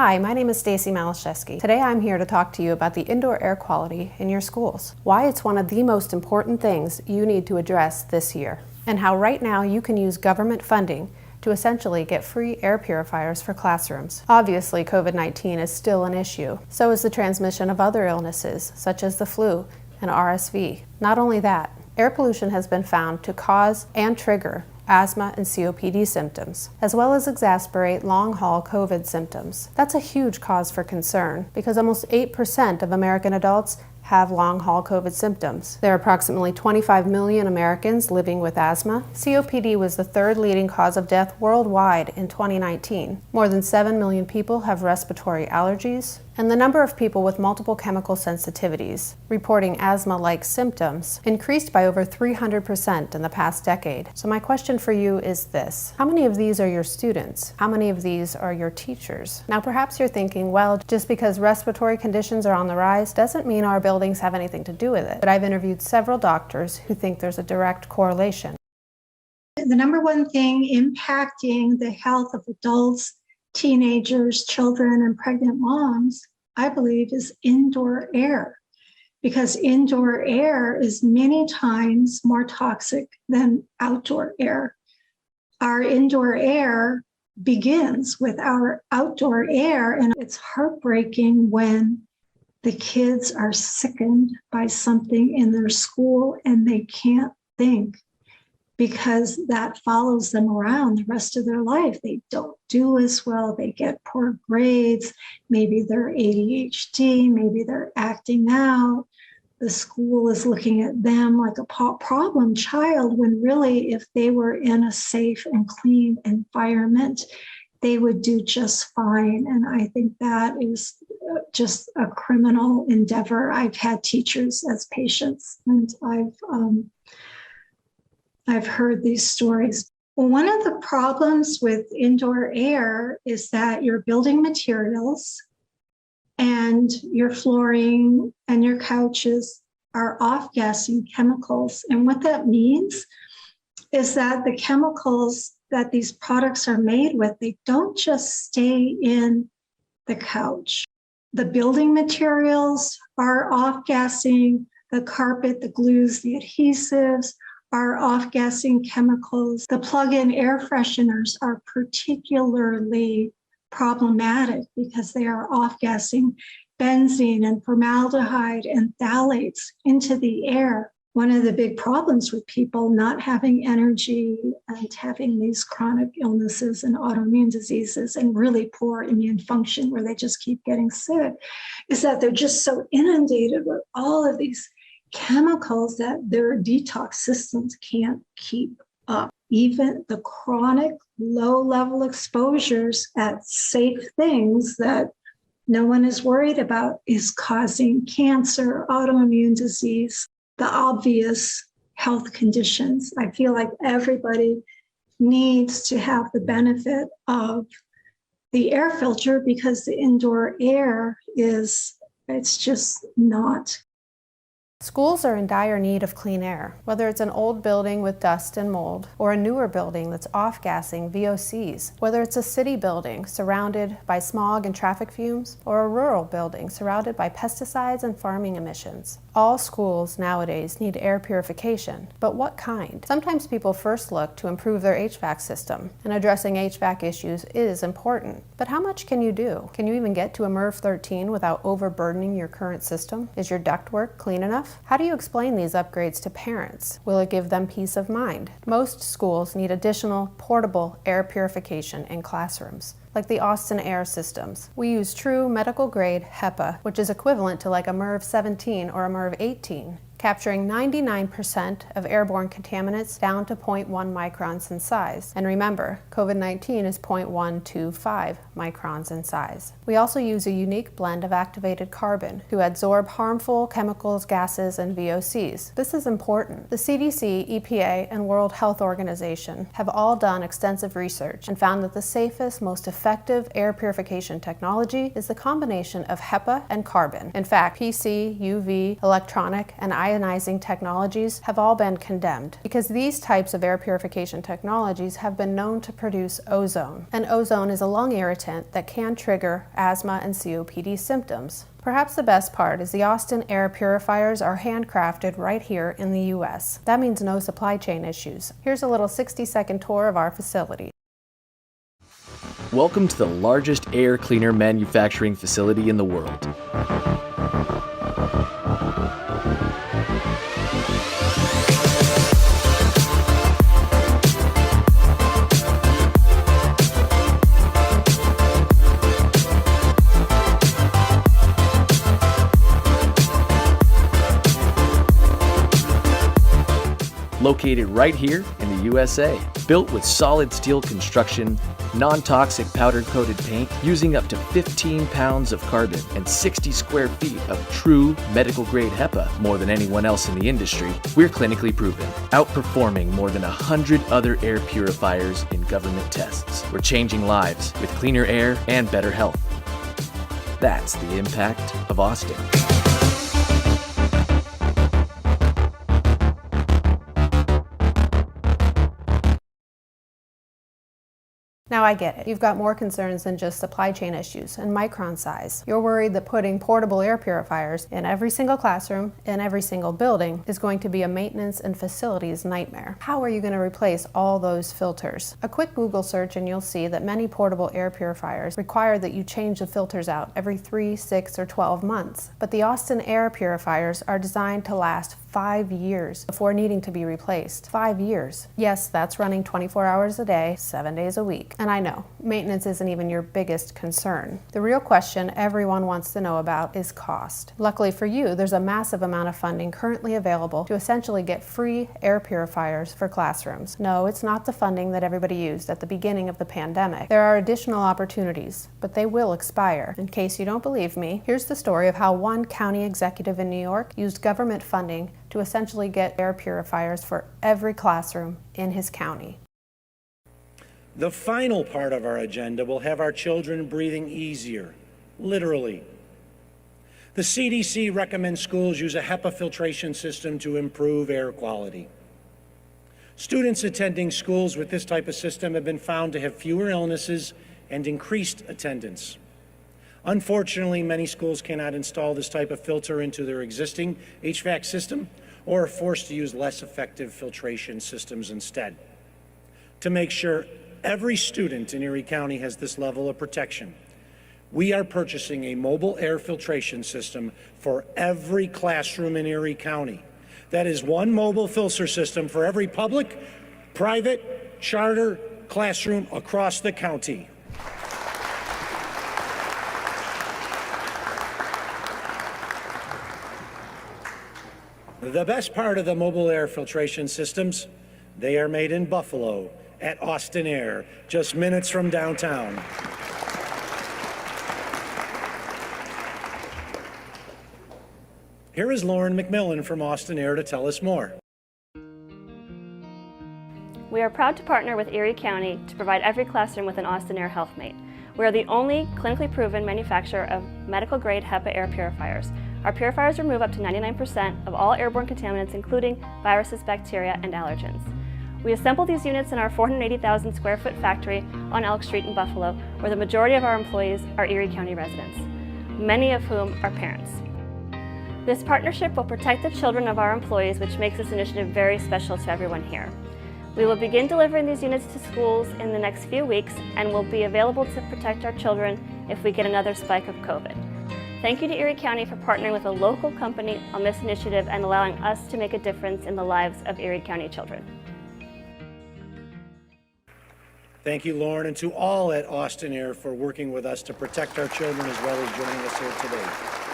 Hi, my name is Stacy Malashevsky. Today I'm here to talk to you about the indoor air quality in your schools, why it's one of the most important things you need to address this year, and how right now you can use government funding to essentially get free air purifiers for classrooms. Obviously, COVID-19 is still an issue. So is the transmission of other illnesses, such as the flu and RSV. Not only that, air pollution has been found to cause and trigger asthma and COPD symptoms, as well as exacerbate long-haul COVID symptoms. That's a huge cause for concern because almost 8% of American adults have long-haul COVID symptoms. There are approximately 25 million Americans living with asthma. COPD was the third leading cause of death worldwide in 2019. More than 7 million people have respiratory allergies, and the number of people with multiple chemical sensitivities reporting asthma-like symptoms increased by over 300% in the past decade. So my question for you is this: how many of these are your students? How many of these are your teachers? Now perhaps you're thinking, well, just because respiratory conditions are on the rise doesn't mean our buildings have anything to do with it. But I've interviewed several doctors who think there's a direct correlation. The number one thing impacting the health of adults, teenagers, children, and pregnant moms, I believe, is indoor air, because indoor air is many times more toxic than outdoor air. Our indoor air begins with our outdoor air, and it's heartbreaking when the kids are sickened by something in their school and they can't think, because that follows them around the rest of their life. They don't do as well, they get poor grades, maybe they're ADHD, maybe they're acting out. The school is looking at them like a problem child, when really if they were in a safe and clean environment, they would do just fine. And I think that is just a criminal endeavor. I've had teachers as patients, and I've heard these stories. One of the problems with indoor air is that your building materials and your flooring and your couches are off-gassing chemicals. And what that means is that the chemicals that these products are made with, they don't just stay in the couch. The building materials are off-gassing, the carpet, the glues, the adhesives are off-gassing chemicals. The plug-in air fresheners are particularly problematic because they are off-gassing benzene and formaldehyde and phthalates into the air. One of the big problems with people not having energy and having these chronic illnesses and autoimmune diseases and really poor immune function where they just keep getting sick is that they're just so inundated with all of these chemicals that their detox systems can't keep up. Even the chronic low-level exposures at safe things that no one is worried about is causing cancer, autoimmune disease, the obvious health conditions. I feel like everybody needs to have the benefit of the air filter because the indoor air it's just not. Schools are in dire need of clean air, whether it's an old building with dust and mold or a newer building that's off-gassing VOCs, whether it's a city building surrounded by smog and traffic fumes or a rural building surrounded by pesticides and farming emissions. All schools nowadays need air purification, but what kind? Sometimes people first look to improve their HVAC system, and addressing HVAC issues is important. But how much can you do? Can you even get to a MERV 13 without overburdening your current system? Is your ductwork clean enough? How do you explain these upgrades to parents? Will it give them peace of mind? Most schools need additional portable air purification in classrooms, like the Austin Air systems. We use true medical-grade HEPA, which is equivalent to like a MERV 17 or a MERV 18, capturing 99% of airborne contaminants down to 0.1 microns in size. And remember, COVID-19 is 0.125 microns in size. We also use a unique blend of activated carbon to absorb harmful chemicals, gases, and VOCs. This is important. The CDC, EPA, and World Health Organization have all done extensive research and found that the safest, most effective air purification technology is the combination of HEPA and carbon. In fact, PC, UV, electronic, and ionizing technologies have all been condemned because these types of air purification technologies have been known to produce ozone. And ozone is a lung irritant that can trigger asthma and COPD symptoms. Perhaps the best part is the Austin air purifiers are handcrafted right here in the US. That means no supply chain issues. Here's a little 60-second tour of our facility. Welcome to the largest air cleaner manufacturing facility in the world. Located right here in the USA. Built with solid steel construction, non-toxic powder-coated paint, using up to 15 pounds of carbon and 60 square feet of true medical-grade HEPA, more than anyone else in the industry, we're clinically proven, outperforming more than 100 other air purifiers in government tests. We're changing lives with cleaner air and better health. That's the impact of Austin. Now I get it. You've got more concerns than just supply chain issues and micron size. You're worried that putting portable air purifiers in every single classroom, in every single building, is going to be a maintenance and facilities nightmare. How are you going to replace all those filters? A quick Google search and you'll see that many portable air purifiers require that you change the filters out every 3, 6, or 12 months. But the Austin air purifiers are designed to last 5 years before needing to be replaced. 5 years. Yes, that's running 24 hours a day, 7 days a week. And I know, maintenance isn't even your biggest concern. The real question everyone wants to know about is cost. Luckily for you, there's a massive amount of funding currently available to essentially get free air purifiers for classrooms. No, it's not the funding that everybody used at the beginning of the pandemic. There are additional opportunities, but they will expire. In case you don't believe me, here's the story of how one county executive in New York used government funding to essentially get air purifiers for every classroom in his county. The final part of our agenda will have our children breathing easier, literally. The CDC recommends schools use a HEPA filtration system to improve air quality. Students attending schools with this type of system have been found to have fewer illnesses and increased attendance. Unfortunately, many schools cannot install this type of filter into their existing HVAC system or are forced to use less effective filtration systems instead. To make sure every student in Erie County has this level of protection, we are purchasing a mobile air filtration system for every classroom in Erie County. That is one mobile filter system for every public, private, charter classroom across the county. The best part of the mobile air filtration systems, they are made in Buffalo at Austin Air, just minutes from downtown. Here is Lauren McMillan from Austin Air to tell us more. We are proud to partner with Erie County to provide every classroom with an Austin Air HealthMate. We are the only clinically proven manufacturer of medical-grade HEPA air purifiers. Our purifiers remove up to 99% of all airborne contaminants, including viruses, bacteria, and allergens. We assemble these units in our 480,000 square foot factory on Elk Street in Buffalo, where the majority of our employees are Erie County residents, many of whom are parents. This partnership will protect the children of our employees, which makes this initiative very special to everyone here. We will begin delivering these units to schools in the next few weeks and will be available to protect our children if we get another spike of COVID. Thank you to Erie County for partnering with a local company on this initiative and allowing us to make a difference in the lives of Erie County children. Thank you, Lauren, and to all at Austin Air for working with us to protect our children as well as joining us here today.